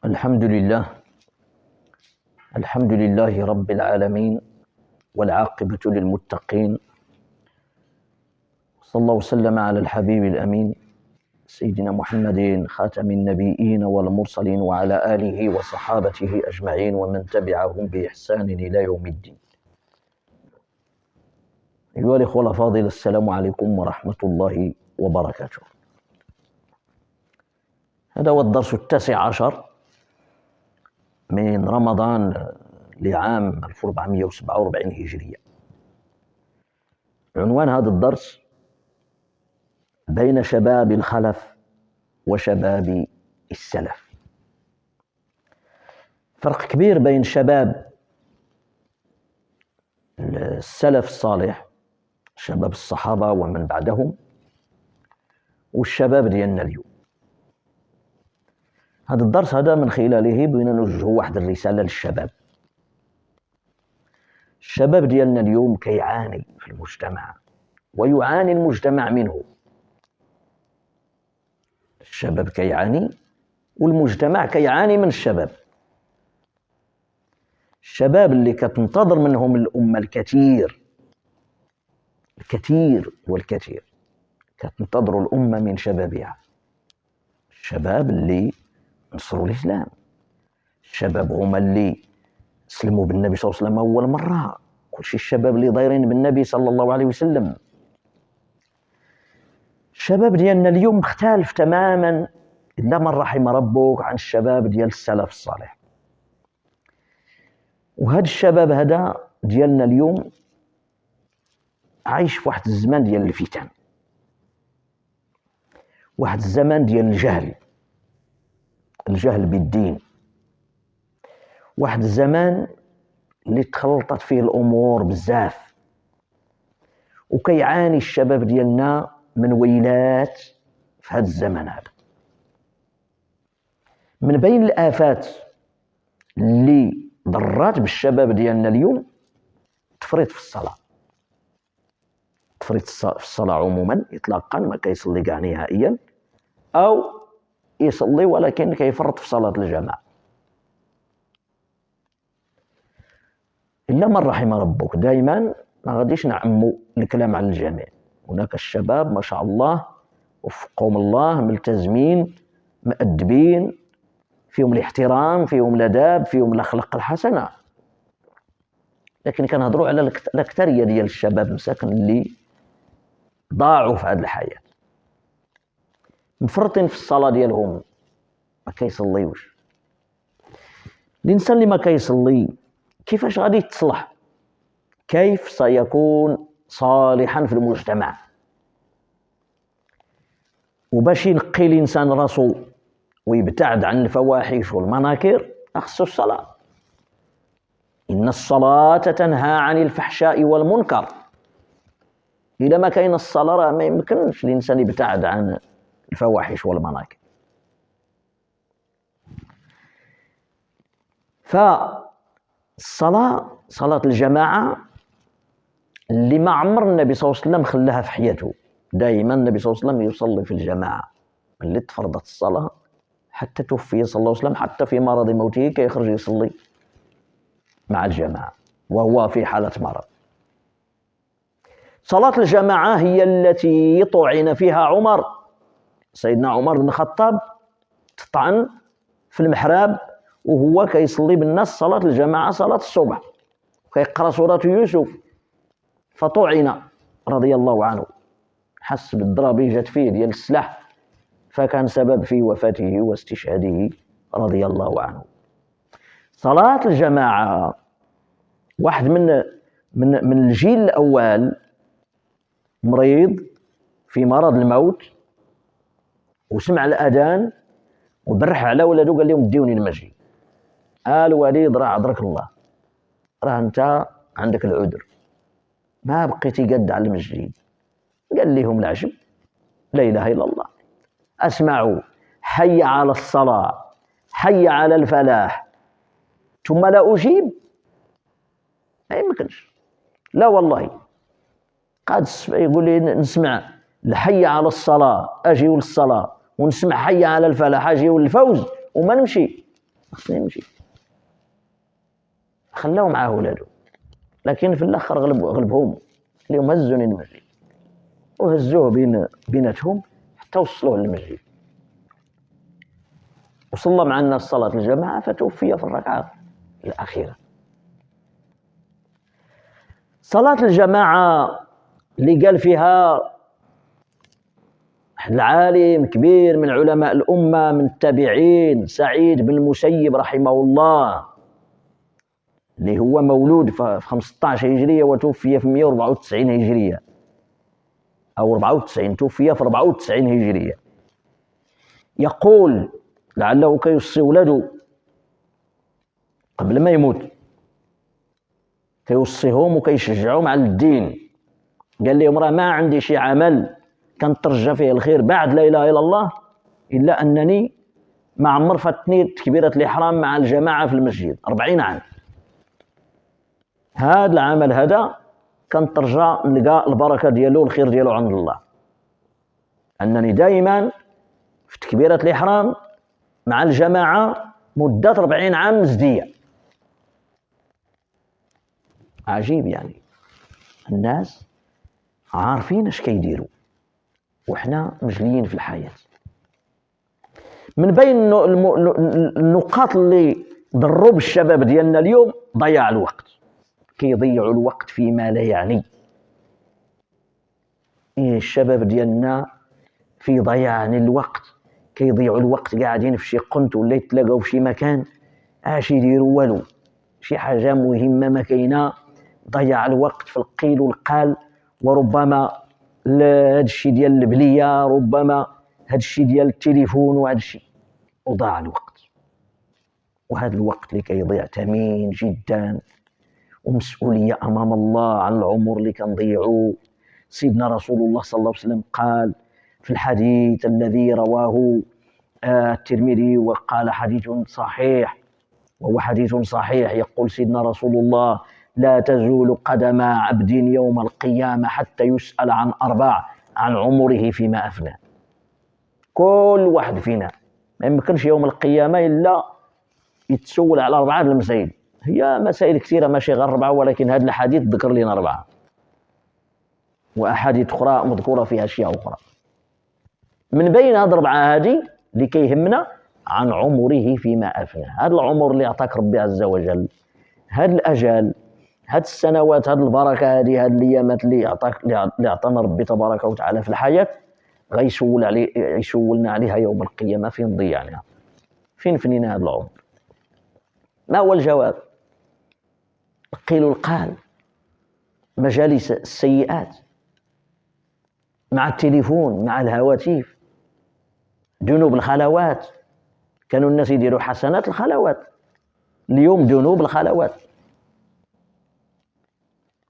الحمد لله الحمد لله رب العالمين، والعاقبة للمتقين. صلى الله وسلم على الحبيب الأمين سيدنا محمد خاتم النبيين والمرسلين، وعلى آله وصحابته أجمعين ومن تبعهم بإحسان إلى يوم الدين. أيها الإخوة الأفاضل، السلام عليكم ورحمة الله وبركاته. هذا هو الدرس 19 من رمضان لعام 1447 هجرية. عنوان هذا الدرس: بين شباب الخلف وشباب السلف. فرق كبير بين شباب السلف الصالح، شباب الصحابة ومن بعدهم، والشباب ديالنا اليوم. هذا الدرس هذا من خلاله بغينا نوجهوا واحد الرسالة للشباب. الشباب ديالنا اليوم كيعاني في المجتمع، ويعاني المجتمع منه. الشباب كيعاني والمجتمع كيعاني من الشباب. الشباب اللي كتنتظر منهم الأمة الكثير والكثير، كتنتظر الأمة من شبابها. الشباب اللي نصروا الإسلام، الشباب هما اللي سلموا بالنبي صلى الله عليه وسلم أول مرة، كلشي الشباب اللي دايرين بالنبي صلى الله عليه وسلم. الشباب ديالنا اليوم مختلف تماما إلا من رحم ربك عن الشباب ديال السلف الصالح. وهذا الشباب هذا ديالنا اليوم عايش في واحد الزمان ديال الفتن، واحد الزمان ديال الجهل بالدين، واحد الزمان اللي تخلطت فيه الأمور بزاف، وكيعاني الشباب ديالنا من ويلات في هذا الزمن هذا. من بين الآفات اللي ضرات بالشباب ديالنا اليوم التفريط في الصلاة. التفريط في الصلاة عموما إطلاقا، ما كيصلي كاع نهائيا، أو يصلي ولكن كيفرط في صلاة الجماعة. إلا من رحم ربك. دائما ما غاديش نعموا الكلام على الجميع. هناك الشباب ما شاء الله وفقهم الله ملتزمين مؤدبين، فيهم الاحترام، فيهم الاداب، فيهم الاخلاق الحسنه، لكن كنهضروا على الاكثريه ديال الشباب مساكن اللي ضاعوا في هذه الحياه، مفرطين في الصلاه ديالهم، ما كيصليوش. الانسان اللي ما كيصلي كيفاش غادي يتصلح؟ كيف سيكون صالحا في المجتمع؟ وباش ينقي الانسان راسو ويبتعد عن الفواحش والمناكر خصو الصلاة. إن الصلاة تنهى عن الفحشاء والمنكر. إذا ما كاين الصلاة راه ما يمكنش الإنسان يبتعد عن الفواحش والمناكر. فالصلاة، صلاة الجماعة اللي ما عمر النبي صلى الله عليه وسلم خلاها في حياته. دائما النبي صلى الله عليه وسلم يصلي في الجماعة. اللي تفرضت الصلاة حتى توفي صلى الله عليه وسلم، حتى في مرض موته كيخرج يصلي مع الجماعة وهو في حالة مرض. صلاة الجماعة هي التي طعن فيها عمر، سيدنا عمر بن الخطاب تطعن في المحراب وهو كيصلي بالناس صلاة الجماعة، صلاة الصبح، كيقرأ سورة يوسف، فطعن رضي الله عنه، حس بالضربة جات فيه ديال السلاح، فكان سبب في وفاته واستشهاده رضي الله عنه. صلاة الجماعة، واحد من الجيل الأول مريض في مرض الموت وسمع الأذان وبرح على ولده قال لهم ديوني المسجد. الوليد راه عذرك الله، راه أنت عندك العذر، ما بقيتي قد على المسجد. قال لهم العجب، لا إله إلا الله، أسمعوا حي على الصلاة حي على الفلاح ثم لا أجيب؟ ما يمكنش، لا والله. قد يقول لي نسمع الحي على الصلاة أجي للصلاة، ونسمع حي على الفلاح أجي للفوز وما نمشي. خصني نمشي. خلاو معاه ولادو، لكن في الاخر غلبهم، اليوم هزوني المسجد وهزوه بيناتهم حتى وصلوه للمسجد، وصلى مع الناس صلاة الجماعة فتوفي في الركعة الأخيرة. صلاة الجماعة اللي قال فيها العالم كبير من علماء الأمة من التابعين سعيد بن المسيب رحمه الله، اللي هو مولود في 15 هجرية وتوفي في 194 هجرية أو 94، توفي في 94 هجرية، يقول لعله كيوصي ولده قبل ما يموت، كيوصيهم وكيشجعهم على الدين. قال لهم راه ما عندي شي عمل كنترجى فيه الخير بعد لا إله إلا الله إلا أنني ما عمر فاتني تكبيرة الإحرام مع الجماعة في المسجد 40 عام. هذا العمل هذا كنترجى نلقى البركة ديالو والخير ديالو عند الله، أنني دائما في تكبيرة الإحرام مع الجماعة مدة 40 عام مزدية. عجيب يعني، الناس عارفين اش كيديروا وحنا مجليين في الحياة. من بين النقاط اللي ضروا بالشباب ديالنا اليوم ضياع الوقت، كيضيعوا الوقت فيما لا يعني. الشباب ديالنا في ضياع الوقت، كيضيعوا الوقت قاعدين في شي قنت ولا يتلاقاو في شي مكان اش يديروا والو، شي حاجة مهمة ما كاينة، ضيع الوقت في القيل والقال، وربما هذا الشيء ديال البليه، ربما هذا الشيء ديال التليفون وهذا الشيء، وضاع الوقت. وهذا الوقت اللي كيضيع ثمين جدا ومسؤوليه امام الله عن العمر اللي كنضيعوه. سيدنا رسول الله صلى الله عليه وسلم قال في الحديث الذي رواه الترمذي وقال حديث صحيح، وهو حديث صحيح، يقول سيدنا رسول الله لا تزول قدم عبد يوم القيامة حتى يسأل عن 4: عن عمره فيما أفنى. كل واحد فينا ما يمكنش يوم القيامة إلا يتسول على 4 المسائل، هي مسائل كثيرة ماشي غير 4، ولكن هذا الحديث ذكر لنا 4، وأحاديث أخرى مذكورة فيها أشياء أخرى. من بين هذه 4 هذه اللي كيهمنا عن عمره فيما أفنى، هذا العمر اللي أعطاك ربي عز وجل، هذا الأجل، هاد السنوات، هاد البركة هذه، هاد الأيامات اللي أعطانا ربي تبارك وتعالى في الحياة، يسولنا عليها يوم القيامة. فين ضيعناها؟ فين فنينا هذا العمر؟ ما هو الجواب؟ القيل والقال، مجالس السيئات، مع التليفون، مع الهواتف، ذنوب الخلوات. كانوا الناس يديروا حسنات الخلوات، اليوم ذنوب الخلوات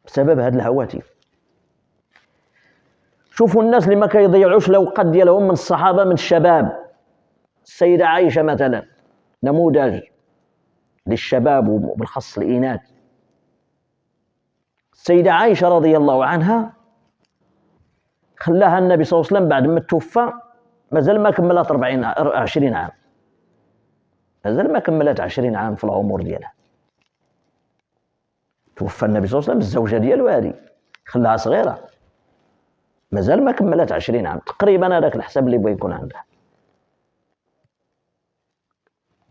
بسبب هذه الهواتف. شوفوا الناس اللي ما كيضيعوش الأوقات ديالهم من الصحابة، من الشباب. السيدة عائشة مثلا نموذج للشباب وبالخص الإناث. السيدة عائشة رضي الله عنها خلاها النبي صلى الله عليه وسلم بعد ما توفى مازال ما كملت 20 عام، مازال ما كملت 20 عام في العمر ديالها. توفى النبي صلى الله عليه وسلم، الزوجة ديالو هذه خلاها صغيرة، مازال ما كملت 20 عام تقريبا، هذاك الحساب اللي بغى يكون عندها.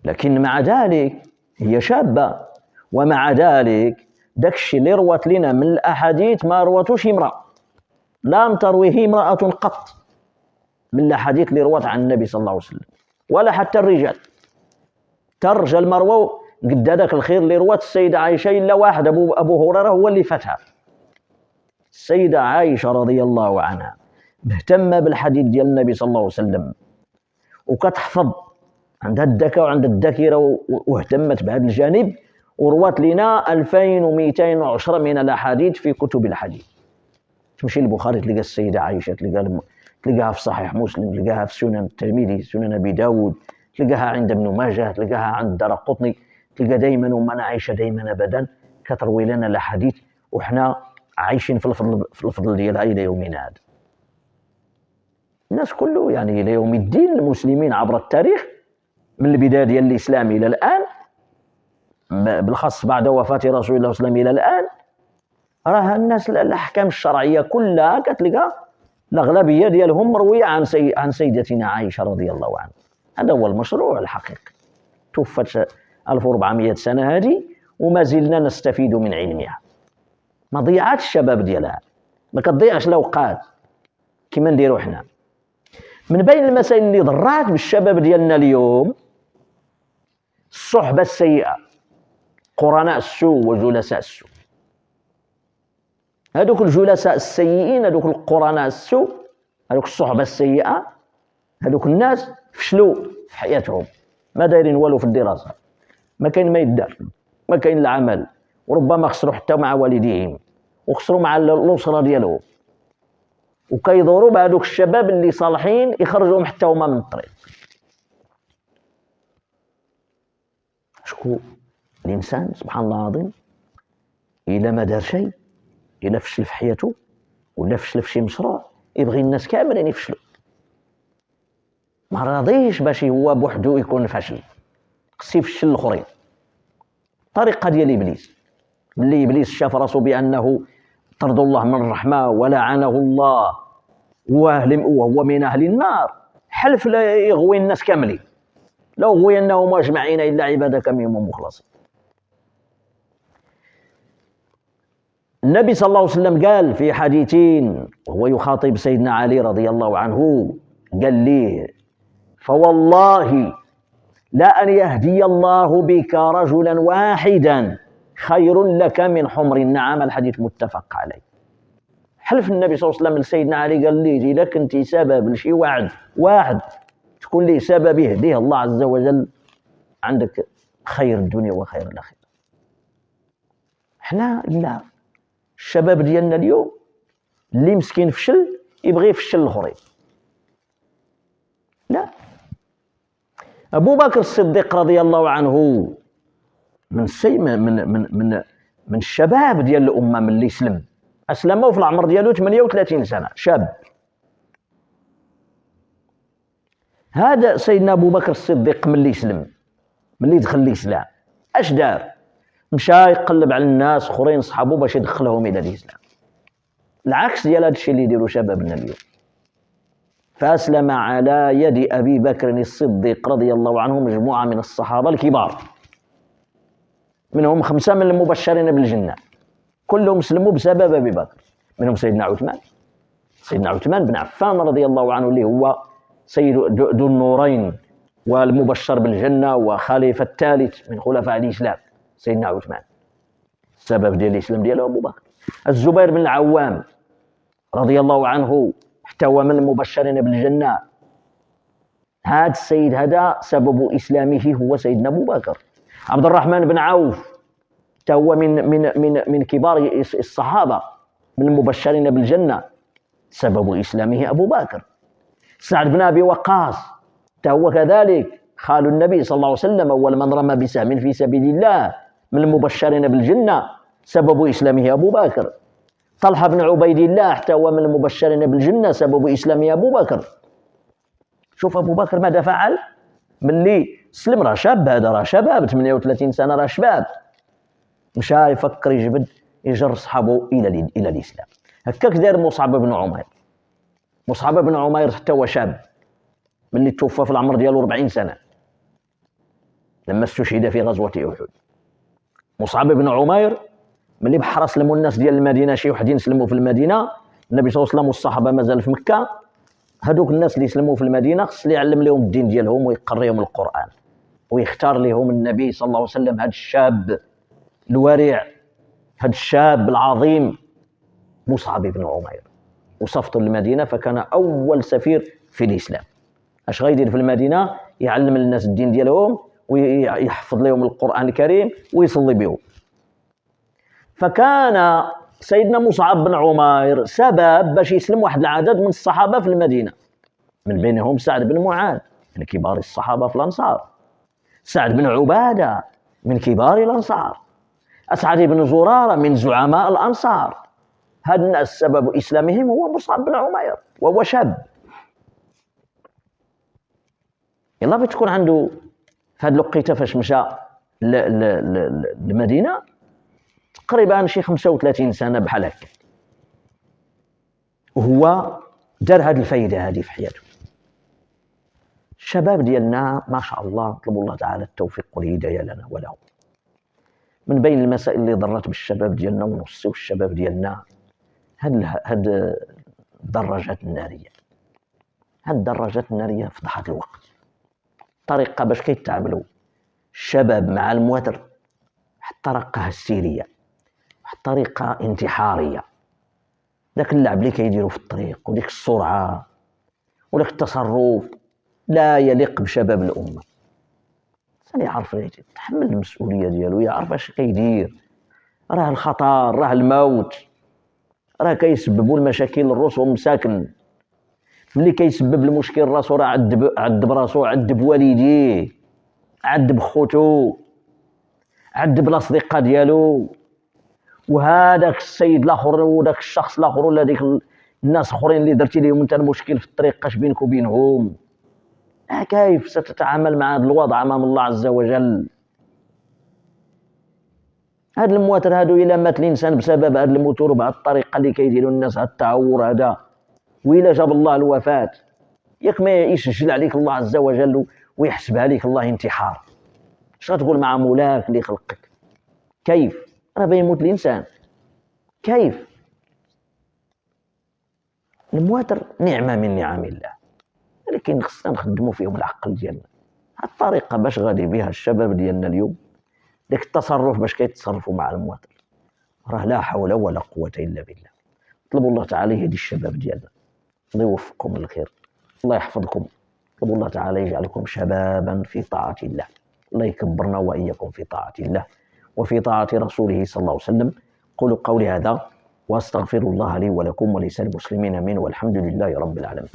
لكن مع ذلك هي شابة، ومع ذلك داكشي اللي روات لنا من الأحاديث ما رواتوش امرأة، لم ترويه امرأة قط من الأحاديث اللي روات عن النبي صلى الله عليه وسلم، ولا حتى الرجال. الرجال ما رواو قد هذاك الخير اللي روات السيدة عائشة إلا واحد، أبو هريرة هو اللي فاتها. السيدة عائشة رضي الله عنها مهتمة بالحديث ديال النبي صلى الله عليه وسلم، وكتحفظ، عندها الذكاء وعندها الذاكرة، واهتمت بهذا الجانب، وروات لنا 2210 من الأحاديث في كتب الحديث. تمشي للبخاري تلقى السيدة عائشة، تلقاها في صحيح مسلم، تلقاها في سنن الترمذي، سنن أبي داود، تلقاها عند ابن ماجه، تلقاها عند الدارقطني، تلقى دائما ومن عائشة دائما أبدا كتروي لنا الأحاديث، وحنا عايشين في الفضل ديالها إلى يومنا هذا. الناس كله يعني إلى يوم الدين، المسلمين عبر التاريخ من البداية ديال الإسلام إلى الآن بالخاص بعد وفاة رسول الله صلى الله عليه وسلم إلى الآن، راه الناس الأحكام الشرعية كلها كتلقى الأغلبية ديالهم مروية عن سيدتنا عائشة رضي الله عنها. هذا هو المشروع الحقيقي. توفت 1400 سنة هذه وما زلنا نستفيد من علمها. ما ضيعتش الشباب ديالها، ما كتضيعش الأوقات كما نديروا حنا. من بين المسائل اللي ضرات بالشباب ديالنا اليوم الصحبة السيئة، قرناء السوء وجلساء السوء. هذوك الجلساء السيئين، هذوك القرناء السوء، هذوك الصحبة السيئة، هذوك الناس فشلوا في حياتهم، ما دايرين والو في الدراسة، ما كاين ما يدار، ما كاين العمل، وربما خسروا حتى مع والديهم وخسروا مع الأسرة ديالهم، وكيدوروا بهذوك الشباب اللي صالحين يخرجوهم حتى هما من الطريق. شكون الإنسان سبحان الله العظيم إلا ما دار شيء، إلا فشل في حياته ولا فشل في شي مشروع، يبغي الناس كاملين يفشلوا، ما راضيش باش هو بوحدو يكون فاشل، خص يفشل الاخرين. طريقه ديال ابليس، ملي ابليس شاف راسو بانه طرد الله من الرحمه ولعنه الله وهو من اهل النار، حلف لا يغوي الناس كاملين، لو غويناهم اجمعين الا عبادك منهم المخلصين. النبي صلى الله عليه وسلم قال في حديثين وهو يخاطب سيدنا علي رضي الله عنه، قال لي: فوالله لا أن يهدي الله بك رجلا واحدا خير لك من حمر النعم. الحديث متفق عليه. حلف النبي صلى الله عليه وسلم لسيدنا علي قال لي: إذا كنت سبب لشي واحد تكون لي سبب يهديه الله عز وجل، عندك خير الدنيا وخير الآخرة. احنا لا، الشباب ديالنا اليوم اللي مسكين فشل يبغي يفشل الاخرين. لا، أبو بكر الصديق رضي الله عنه من الشباب ديال الأمة، من اللي أسلم في العمر ديالو 38 سنة، شاب. هذا سيدنا أبو بكر الصديق من اللي دخل الإسلام، أش دار؟ مشى يقلب على الناس اخرين صحابو باش يدخلهم الى الاسلام، العكس ديال هذا الشيء اللي يديروا شبابنا اليوم. فاسلم على يد ابي بكر الصديق رضي الله عنه مجموعه من الصحابه الكبار، منهم 5 من المبشرين بالجنه، كلهم سلموا بسبب ابي بكر. منهم سيدنا عثمان بن عفان رضي الله عنه، اللي هو سيد ذو النورين والمبشر بالجنه وخليفه الثالث من خلفاء الاسلام. سيدنا عثمان السبب ديال الاسلام ديالو ابو بكر. الزبير بن العوام رضي الله عنه حتى هو من المبشرين بالجنه. هذا السيد هذا سبب اسلامه هو سيدنا ابو بكر. عبد الرحمن بن عوف حتى هو من كبار الصحابه من المبشرين بالجنه، سبب اسلامه ابو بكر. سعد بن ابي وقاص حتى هو كذلك خال النبي صلى الله عليه وسلم، اول من رمى بسهم في سبيل الله، من المبشرين بالجنة، سبب إسلامه أبو بكر. طلحة بن عبيد الله حتى هو من المبشرين بالجنة، سبب إسلامه أبو بكر. شوف أبو بكر ماذا فعل ملي سلم، راه شاب، هذا راه شباب 38 سنة، راه شباب، مشى يفكر يجبد يجر صحابه إلى الإسلام. هكاك دار مصعب بن عمير. مصعب بن عمير حتى هو شاب، ملي توفى في العمر ديالو 40 سنة لما استشهد في غزوة أحد. مصعب بن عمير ملي بحر سلموا الناس ديال المدينه، شي وحدين سلموا في المدينه، النبي صلى الله عليه وسلم والصحابه مازال في مكه. هذوك الناس اللي سلموا في المدينه خص اللي يعلم لهم الدين ديالهم ويقريهم القران، ويختار لهم النبي صلى الله عليه وسلم هذا الشاب الورع، هذا الشاب العظيم مصعب بن عمير، وصفته للمدينه، فكان اول سفير في الاسلام. اش غيدير في المدينه؟ يعلم الناس الدين ديالهم ويحفظ لهم القرآن الكريم ويصلي بهم. فكان سيدنا مصعب بن عمير سبب باش يسلم واحد العدد من الصحابة في المدينة، من بينهم سعد بن معاذ من كبار الصحابة في الأنصار، سعد بن عبادة من كبار الأنصار، أسعد بن زرارة من زعماء الأنصار. هاد الناس سبب إسلامهم هو مصعب بن عمير وهو شاب. يلا بتكون عنده في هاد الوقيته فاش مشى المدينه تقريبا شي 35 سنه بحال هكا، وهو دار هذه الفائده هذه في حياته. الشباب ديالنا ما شاء الله نطلب الله تعالى التوفيق والهدايه لنا ولهم. من بين المسائل اللي ضرت بالشباب ديالنا ونوصيو الشباب ديالنا هاد الدراجات الناريه. هاد الدراجات الناريه فضحت الوقت. طريقه باش كيتعاملوا الشباب مع المواتر، واحد الطريقه هستيريه، واحد الطريقه انتحاريه. داك اللعب اللي كيديروا في الطريق وديك السرعه وداك التصرف لا يليق بشباب الامه. الانسان يعرف يتحمل المسؤوليه ديالو، يعرف اش كيدير. راه الخطر، راه الموت، راه كيسببوا المشاكل للروس ومساكن. ملي كيسبب المشكل راسو راه عذب راسو، عذب والديه، عذب خوتو، عذب الاصدقاء ديالو. وهذاك السيد الاخر وداك الشخص الاخر ولا ديك الناس الاخرين اللي درتي لهم انت المشكل في الطريق، اش بينك وبينهم؟ كيف ستتعامل مع هذا الوضع امام الله عز وجل؟ هاد المواتر هادو الا مات الانسان بسبب هاد الموتور بهاد الطريقه اللي كيديروا الناس، هاد التعور هذا، وإلا جاب الله الوفاه، ياك ما يسجل عليك الله عز وجل ويحسبها لك الله انتحار. اش غتقول مع مولاك اللي خلقك؟ كيف؟ راه بيموت الانسان. كيف؟ المواتر نعمه من نعم الله، ولكن خصنا نخدموا فيهم العقل ديالنا. هاد الطريقه باش غادي بها الشباب ديالنا اليوم، داك التصرف باش كيتصرفوا مع المواتر، راه لا حول ولا قوه الا بالله. اطلبوا الله تعالى يهدي الشباب ديالنا، الله يوفقكم للخير، الله يحفظكم. اطلبوا الله تعالى يجعلكم شبابا في طاعه الله، الله يكبرنا واياكم في طاعه الله وفي طاعه رسوله صلى الله عليه وسلم. قولوا قولي هذا واستغفر الله لي ولكم ولسائر المسلمين، امين، والحمد لله رب العالمين.